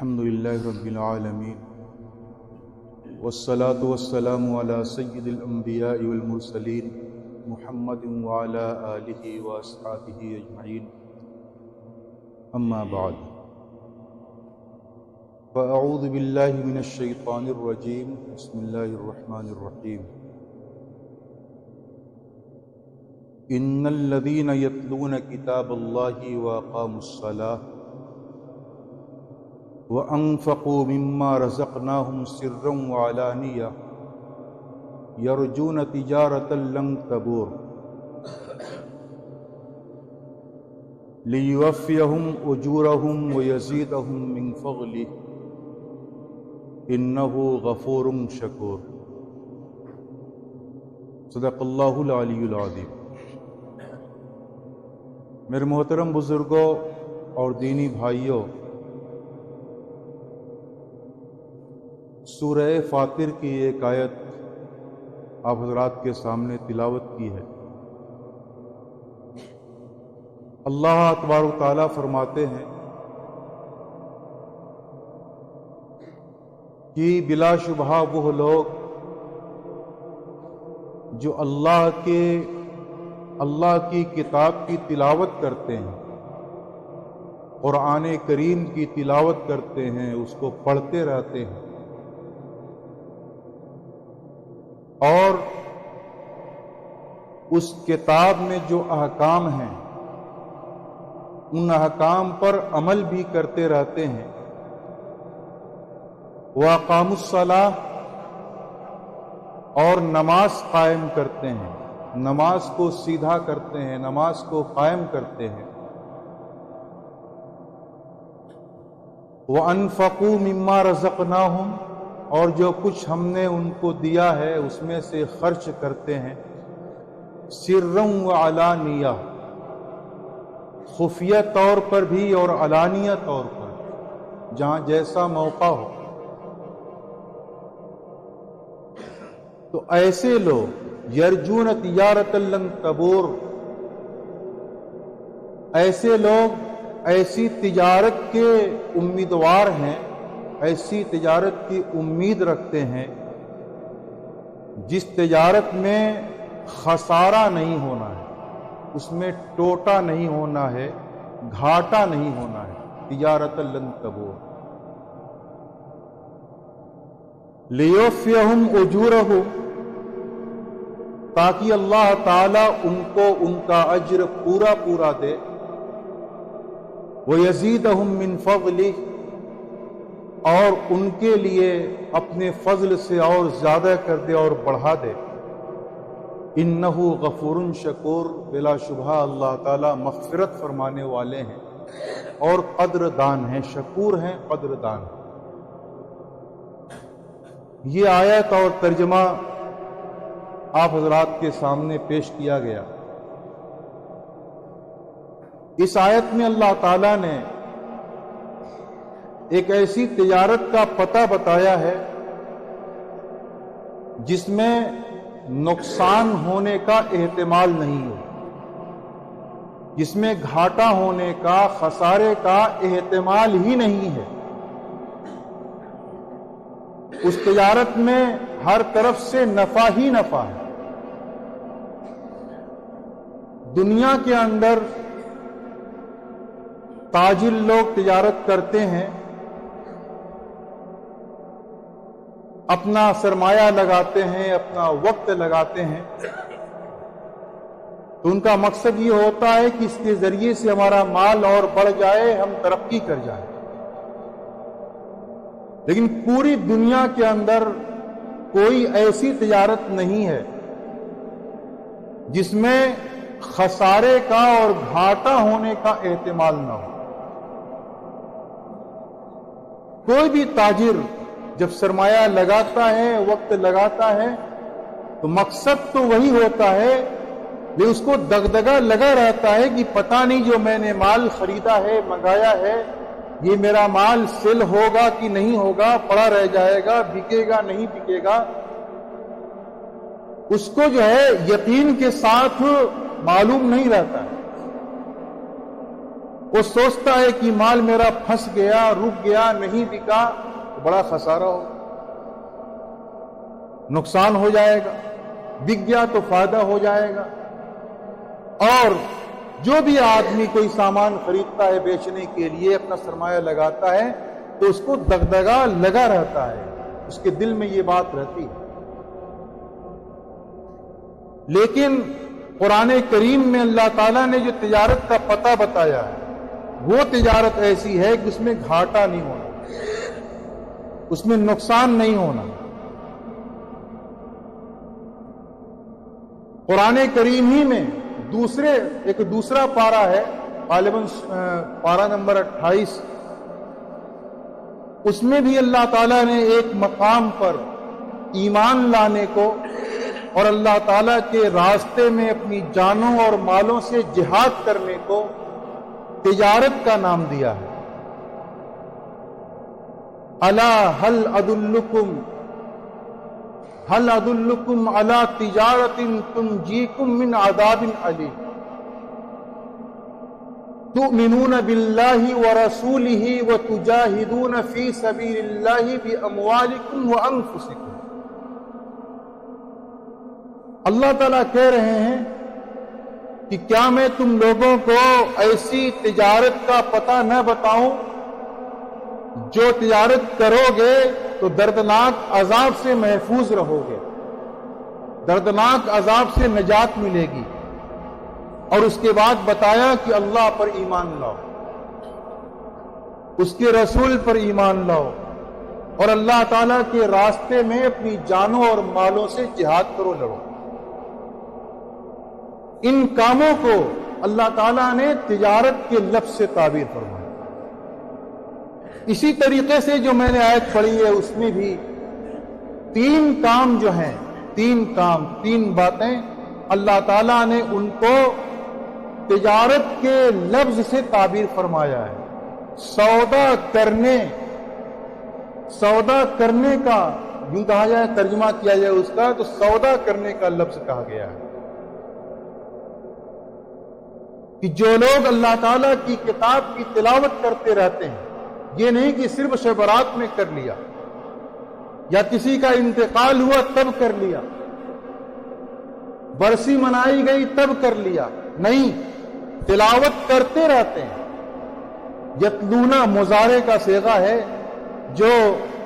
الحمد للہ رب العالمین والصلاة والسلام علی سید الانبیاء والمرسلین محمد وعلی آلہ واصحابہ اجمعین اما بعد فاعوذ باللہ من الشیطان الرجیم بسم اللہ الرحمن الرحیم ان الذین یتلون کتاب اللہ واقاموا الصلاۃ وَأَنفَقُوا مِمَّا رَزَقْنَاهُمْ سِرًّا وَعَلَانِيَةً يَرْجُونَ تِجَارَةً لَن تَبُورَ لِيُوَفِّيَهُمْ أُجُورَهُمْ وَيَزِيدَهُمْ مِنْ فَضْلِهِ إِنَّهُ غَفُورٌ شَكُورٌ صدق اللہ العلی العظیم۔ میرے محترم بزرگوں اور دینی بھائیوں، سورہ فاطر کی ایک آیت آپ حضرات کے سامنے تلاوت کی ہے۔ اللہ تبارک و تعالیٰ فرماتے ہیں کہ بلا شبہ وہ لوگ جو اللہ کی کتاب کی تلاوت کرتے ہیں، قرآن کریم کی تلاوت کرتے ہیں، اس کو پڑھتے رہتے ہیں اور اس کتاب میں جو احکام ہیں ان احکام پر عمل بھی کرتے رہتے ہیں، وَأَقَامُوا الصَّلَاةَ اور نماز قائم کرتے ہیں، نماز کو سیدھا کرتے ہیں، نماز کو قائم کرتے ہیں، وَأَنفَقُوا مِمَّا رَزَقْنَاهُمْ اور جو کچھ ہم نے ان کو دیا ہے اس میں سے خرچ کرتے ہیں، سرًا وعلانیہ خفیہ طور پر بھی اور علانیہ طور پر، جہاں جیسا موقع ہو۔ تو ایسے لوگ یرجون تجارۃ لن تبور، ایسے لوگ ایسی تجارت کے امیدوار ہیں، ایسی تجارت کی امید رکھتے ہیں جس تجارت میں خسارہ نہیں ہونا ہے، اس میں ٹوٹا نہیں ہونا ہے، گھاٹا نہیں ہونا ہے۔ تجارت لن تبور لیوفیہم اجورہم، تاکہ اللہ تعالیٰ ان کو ان کا اجر پورا پورا دے، ویزیدہم من فضلہ اور ان کے لیے اپنے فضل سے اور زیادہ کر دے اور بڑھا دے۔ انہ غفور شکور، بلا شبہ اللہ تعالیٰ مغفرت فرمانے والے ہیں اور قدردان ہیں، شکور ہیں، قدردان ہیں۔ یہ آیت اور ترجمہ آپ حضرات کے سامنے پیش کیا گیا۔ اس آیت میں اللہ تعالیٰ نے ایک ایسی تجارت کا پتہ بتایا ہے جس میں نقصان ہونے کا احتمال نہیں ہو، جس میں گھاٹا ہونے کا، خسارے کا احتمال ہی نہیں ہے۔ اس تجارت میں ہر طرف سے نفع ہی نفع ہے۔ دنیا کے اندر تاجر لوگ تجارت کرتے ہیں، اپنا سرمایہ لگاتے ہیں، اپنا وقت لگاتے ہیں، تو ان کا مقصد یہ ہوتا ہے کہ اس کے ذریعے سے ہمارا مال اور بڑھ جائے، ہم ترقی کر جائیں۔ لیکن پوری دنیا کے اندر کوئی ایسی تجارت نہیں ہے جس میں خسارے کا اور گھاٹا ہونے کا احتمال نہ ہو۔ کوئی بھی تاجر جب سرمایہ لگاتا ہے، وقت لگاتا ہے، تو مقصد تو وہی ہوتا ہے، لیکن اس کو دغدغہ لگا رہتا ہے کہ پتہ نہیں جو میں نے مال خریدا ہے، منگایا ہے، یہ میرا مال سیل ہوگا کہ نہیں ہوگا، پڑا رہ جائے گا، بکے گا نہیں بکے گا۔ اس کو جو ہے یقین کے ساتھ معلوم نہیں رہتا ہے۔ وہ سوچتا ہے کہ مال میرا پھنس گیا، رک گیا، نہیں بکا تو بڑا خسارہ ہو، نقصان ہو جائے گا، بک گیا تو فائدہ ہو جائے گا۔ اور جو بھی آدمی کوئی سامان خریدتا ہے بیچنے کے لیے، اپنا سرمایہ لگاتا ہے تو اس کو دغدغہ لگا رہتا ہے، اس کے دل میں یہ بات رہتی ہے۔ لیکن قرآن کریم میں اللہ تعالیٰ نے جو تجارت کا پتہ بتایا ہے، وہ تجارت ایسی ہے کہ اس میں گھاٹا نہیں ہونا، اس میں نقصان نہیں ہونا۔ قرآن کریم ہی میں ایک دوسرا پارہ ہے، غالباً پارہ نمبر 28، اس میں بھی اللہ تعالیٰ نے ایک مقام پر ایمان لانے کو اور اللہ تعالیٰ کے راستے میں اپنی جانوں اور مالوں سے جہاد کرنے کو تجارت کا نام دیا ہے۔ الا هل ادلکم علی تجارت تنجیکم من عذاب علیم تؤمنون باللہ ورسولہ وتجاہدون فی سبیل اللہ باموالکم وانفسکم۔ اللہ تعالیٰ کہہ رہے ہیں کہ کیا میں تم لوگوں کو ایسی تجارت کا پتہ نہ بتاؤں جو تجارت کرو گے تو دردناک عذاب سے محفوظ رہو گے، دردناک عذاب سے نجات ملے گی۔ اور اس کے بعد بتایا کہ اللہ پر ایمان لاؤ، اس کے رسول پر ایمان لاؤ، اور اللہ تعالیٰ کے راستے میں اپنی جانوں اور مالوں سے جہاد کرو، لڑو۔ ان کاموں کو اللہ تعالیٰ نے تجارت کے لفظ سے تعبیر فرمایا۔ اسی طریقے سے جو میں نے آیت پڑھی ہے اس میں بھی تین کام جو ہیں، تین باتیں اللہ تعالیٰ نے ان کو تجارت کے لفظ سے تعبیر فرمایا ہے۔ سودا کرنے کا یوں کہا جائے، ترجمہ کیا جائے اس کا تو سودا کرنے کا لفظ کہا گیا ہے کہ جو لوگ اللہ تعالیٰ کی کتاب کی تلاوت کرتے رہتے ہیں، یہ نہیں کہ صرف شب برات میں کر لیا یا کسی کا انتقال ہوا تب کر لیا، برسی منائی گئی تب کر لیا، نہیں، تلاوت کرتے رہتے ہیں۔ یتلونا مضارع کا صیغہ ہے، جو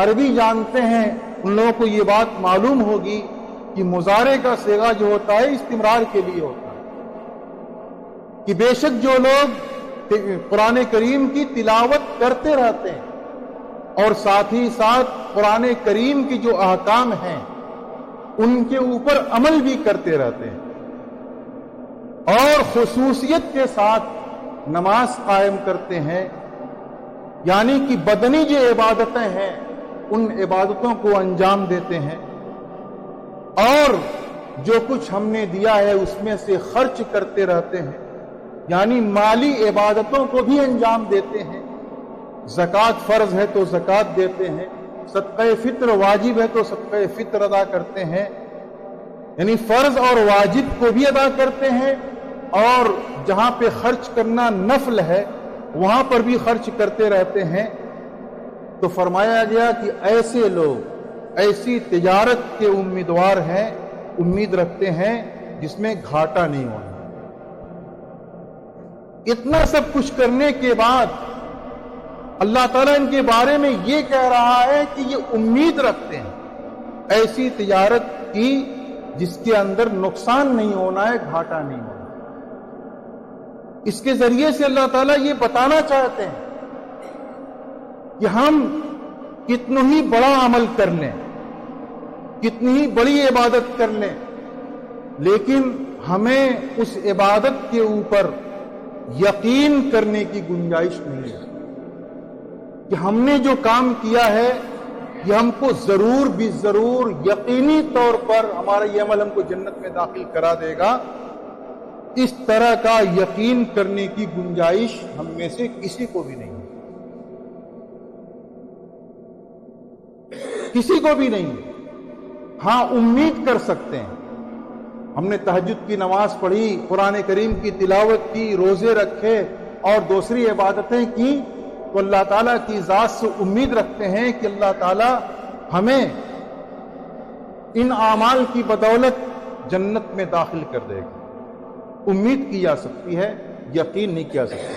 عربی جانتے ہیں ان لوگوں کو یہ بات معلوم ہوگی کہ مضارع کا صیغہ جو ہوتا ہے استمرار کے لیے ہوتا ہے، کہ بے شک جو لوگ قرآن کریم کی تلاوت کرتے رہتے ہیں اور ساتھ ہی ساتھ قرآن کریم کی جو احکام ہیں ان کے اوپر عمل بھی کرتے رہتے ہیں، اور خصوصیت کے ساتھ نماز قائم کرتے ہیں، یعنی کہ بدنی جو عبادتیں ہیں ان عبادتوں کو انجام دیتے ہیں، اور جو کچھ ہم نے دیا ہے اس میں سے خرچ کرتے رہتے ہیں، یعنی مالی عبادتوں کو بھی انجام دیتے ہیں۔ زکوٰۃ فرض ہے تو زکوٰۃ دیتے ہیں، صدقہ فطر واجب ہے تو صدقہ فطر ادا کرتے ہیں، یعنی فرض اور واجب کو بھی ادا کرتے ہیں، اور جہاں پہ خرچ کرنا نفل ہے وہاں پر بھی خرچ کرتے رہتے ہیں۔ تو فرمایا گیا کہ ایسے لوگ ایسی تجارت کے امیدوار ہیں، امید رکھتے ہیں جس میں گھاٹا نہیں ہونا۔ اتنا سب کچھ کرنے کے بعد اللہ تعالیٰ ان کے بارے میں یہ کہہ رہا ہے کہ یہ امید رکھتے ہیں ایسی تجارت کی جس کے اندر نقصان نہیں ہونا ہے، گھاٹا نہیں ہونا۔ اس کے ذریعے سے اللہ تعالیٰ یہ بتانا چاہتے ہیں کہ ہم کتنا ہی بڑا عمل کر لیں، کتنی ہی بڑی عبادت کر لیں، لیکن ہمیں اس عبادت کے اوپر یقین کرنے کی گنجائش نہیں ہے کہ ہم نے جو کام کیا ہے یہ ہم کو ضرور بھی ضرور یقینی طور پر ہمارا یہ عمل ہم کو جنت میں داخل کرا دے گا۔ اس طرح کا یقین کرنے کی گنجائش ہم میں سے کسی کو بھی نہیں، کسی کو بھی نہیں۔ ہاں، امید کر سکتے ہیں، ہم نے تہجد کی نماز پڑھی، قرآن کریم کی تلاوت کی، روزے رکھے، اور دوسری عبادتیں کی تو اللہ تعالیٰ کی ذات سے امید رکھتے ہیں کہ اللہ تعالیٰ ہمیں ان اعمال کی بدولت جنت میں داخل کر دے گا۔ امید کی جا سکتی ہے، یقین نہیں کیا سکتی،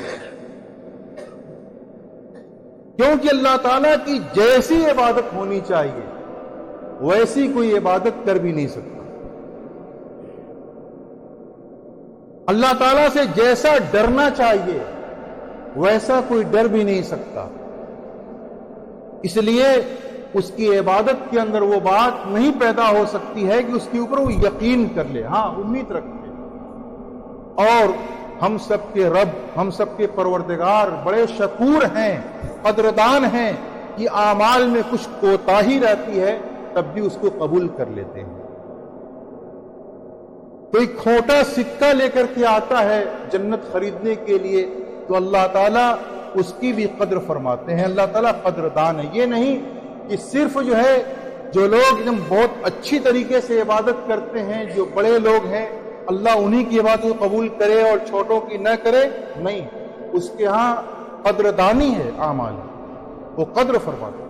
کیونکہ اللہ تعالیٰ کی جیسی عبادت ہونی چاہیے ویسی کوئی عبادت کر بھی نہیں سکتا۔ اللہ تعالیٰ سے جیسا ڈرنا چاہیے ویسا کوئی ڈر بھی نہیں سکتا، اس لیے اس کی عبادت کے اندر وہ بات نہیں پیدا ہو سکتی ہے کہ اس کے اوپر وہ یقین کر لے، ہاں امید رکھ لے۔ اور ہم سب کے رب، ہم سب کے پروردگار بڑے شکور ہیں، قدردان ہیں کہ اعمال میں کچھ کوتاہی رہتی ہے تب بھی اس کو قبول کر لیتے ہیں۔ کوئی کھوٹا سکہ لے کر کے آتا ہے جنت خریدنے کے لیے تو اللہ تعالیٰ اس کی بھی قدر فرماتے ہیں، اللہ تعالیٰ قدردان ہے۔ یہ نہیں کہ صرف جو لوگ ایک دم بہت اچھی طریقے سے عبادت کرتے ہیں، جو بڑے لوگ ہیں، اللہ انہی کی عبادت کو قبول کرے اور چھوٹوں کی نہ کرے، نہیں، اس کے ہاں قدردانی ہے، اعمال وہ قدر فرماتے ہیں۔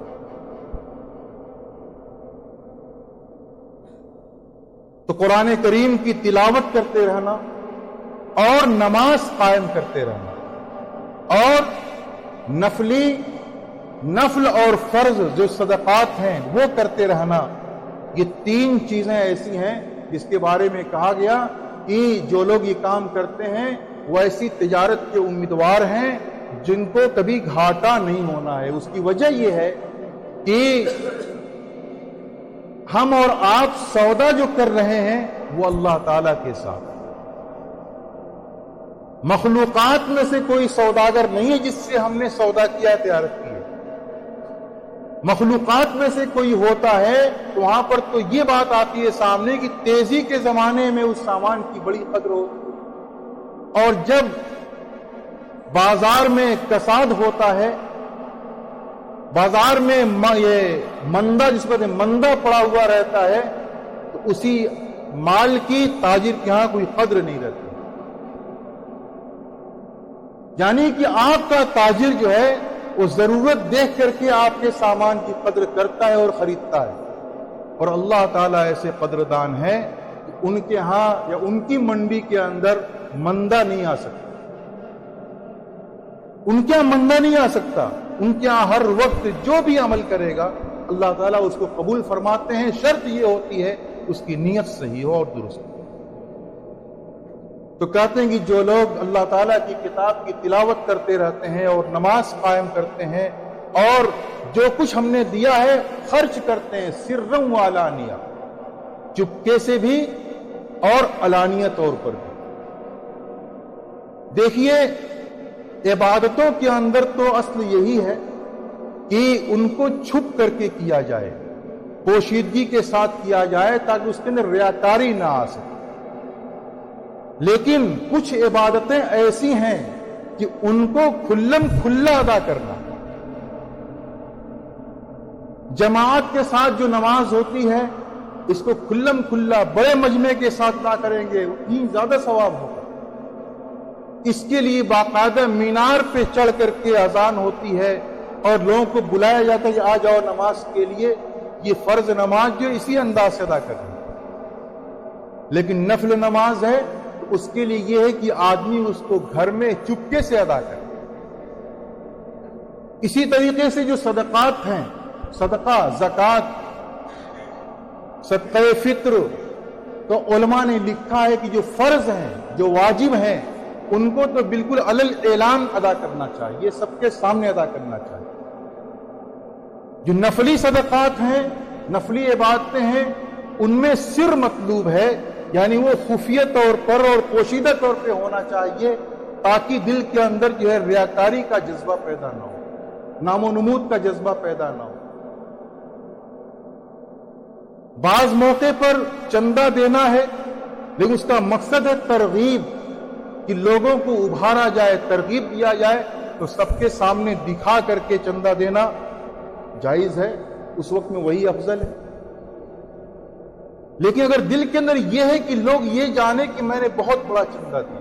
تو قرآن کریم کی تلاوت کرتے رہنا اور نماز قائم کرتے رہنا اور نفل اور فرض جو صدقات ہیں وہ کرتے رہنا، یہ تین چیزیں ایسی ہیں جس کے بارے میں کہا گیا کہ جو لوگ یہ کام کرتے ہیں وہ ایسی تجارت کے امیدوار ہیں جن کو کبھی گھاٹا نہیں ہونا ہے۔ اس کی وجہ یہ ہے کہ ہم اور آپ سودا جو کر رہے ہیں وہ اللہ تعالیٰ کے ساتھ، مخلوقات میں سے کوئی سوداگر نہیں ہے جس سے ہم نے سودا کیا، تجارت کی ہے۔ مخلوقات میں سے کوئی ہوتا ہے تو وہاں پر تو یہ بات آتی ہے سامنے کہ تیزی کے زمانے میں اس سامان کی بڑی قدر ہو، اور جب بازار میں کساد ہوتا ہے، بازار میں یہ مندہ جس پر مندہ پڑا ہوا رہتا ہے، تو اسی مال کی تاجر کے ہاں کوئی قدر نہیں رہتی۔ یعنی کہ آپ کا تاجر جو ہے وہ ضرورت دیکھ کر کے آپ کے سامان کی قدر کرتا ہے اور خریدتا ہے، اور اللہ تعالیٰ ایسے قدردان ہے کہ ان کے ہاں یا ان کی منڈی کے اندر مندہ نہیں آ سکتا، ان کے ہاں مندہ نہیں آ سکتا، ان کے ہاں ہر وقت جو بھی عمل کرے گا اللہ تعالیٰ اس کو قبول فرماتے ہیں، شرط یہ ہوتی ہے اس کی نیت صحیح ہو اور درست ہو۔ تو کہتے ہیں کہ جو لوگ اللہ تعالیٰ کی کتاب کی تلاوت کرتے رہتے ہیں اور نماز قائم کرتے ہیں اور جو کچھ ہم نے دیا ہے خرچ کرتے ہیں، سرًا و علانیہ، چپکے سے بھی اور علانیہ طور پر بھی۔ دیکھیے عبادتوں کے اندر تو اصل یہی ہے کہ ان کو چھپ کر کے کیا جائے، پوشیدگی کے ساتھ کیا جائے تاکہ اس کے اندر ریاکاری نہ آ سکے۔ لیکن کچھ عبادتیں ایسی ہیں کہ ان کو کھلم کھلا ادا کرنا، جماعت کے ساتھ جو نماز ہوتی ہے اس کو کھلم کھلا بڑے مجمع کے ساتھ ادا کریں گے اتنی زیادہ ثواب ہوگا۔ اس کے لیے باقاعدہ مینار پہ چڑھ کر کے اذان ہوتی ہے اور لوگوں کو بلایا جاتا ہے کہ آ جاؤ نماز کے لیے، یہ فرض نماز جو اسی انداز سے ادا کریں۔ لیکن نفل نماز ہے تو اس کے لیے یہ ہے کہ آدمی اس کو گھر میں چپکے سے ادا کرے۔ اسی طریقے سے جو صدقات ہیں، صدقہ، زکوٰۃ، صدقہ فطر، تو علماء نے لکھا ہے کہ جو فرض ہیں، جو واجب ہیں، ان کو تو بالکل علل اعلان ادا کرنا چاہیے، سب کے سامنے ادا کرنا چاہیے۔ جو نفلی صدقات ہیں، نفلی عبادتیں ہیں، ان میں سر مطلوب ہے، یعنی وہ خفیہ طور پر اور پوشیدہ طور پہ ہونا چاہیے تاکہ دل کے اندر جو ہے ریاکاری کا جذبہ پیدا نہ ہو، نام و نمود کا جذبہ پیدا نہ ہو۔ بعض موقع پر چندہ دینا ہے لیکن اس کا مقصد ہے ترغیب، کہ لوگوں کو ابھارا جائے، ترغیب دیا جائے، تو سب کے سامنے دکھا کر کے چندہ دینا جائز ہے، اس وقت میں وہی افضل ہے۔ لیکن اگر دل کے اندر یہ ہے کہ لوگ یہ جانے کہ میں نے بہت بڑا چندہ دیا،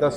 10।